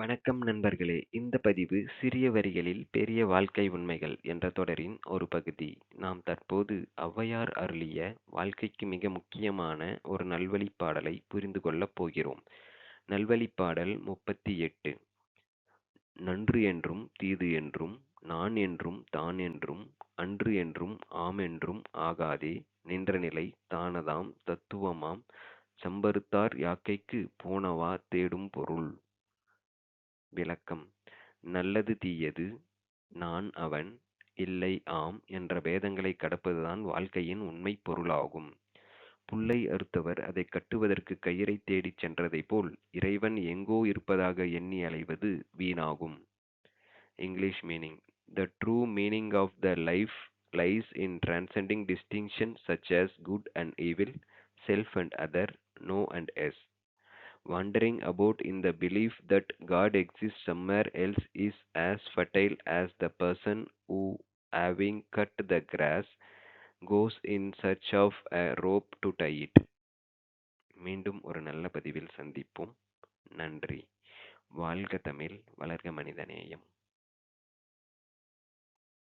வணக்கம் நண்பர்களே! இந்த பதிவு "சிறிய வரிகளில் பெரிய வாழ்க்கை உண்மைகள்" என்ற தொடரின் ஒரு பகுதி. நாம் தற்போது ஔவையார் அருளிய வாழ்க்கைக்கு மிக முக்கியமான ஒரு நல்வழிப் பாடலை புரிந்து கொள்ளப் போகிறோம். நல்வழிப் பாடல் 38. நன்று என்றும் தீது என்றும் நான் என்றும் தான் என்றும் அன்று என்றும் ஆம் என்றும் ஆகாதே நின்றநிலை தானதாம் தத்துவமாம் சம்பறுத்தார் யாக்கைக்குப் போனவா தேடும் பொருள். விளக்கம்: நல்லது தீயது, நான் அவன், இல்லை ஆம் என்ற பேதங்களைக் கடப்பதுதான் வாழ்க்கையின் உண்மைப் பொருளாகும். புல்லை அறுத்தவர் அதைக் கட்டுவதற்குக் கயிறைத் தேடிச் சென்றதைப் போல் இறைவன் எங்கோ இருப்பதாக எண்ணி அலைவது வீணாகும். English meaning: The true meaning of the life lies in transcending distinctions such as good and evil, self and other, no and yes. Wandering about in the belief that God exists somewhere else is as futile as the person who, having cut the grass, goes in search of a rope to tie it. மீண்டும் ஒரு நல்ல பதிவில் சந்திப்போம். நன்றி. வாழ்க தமிழ், வளர்க மனிதநேயம்.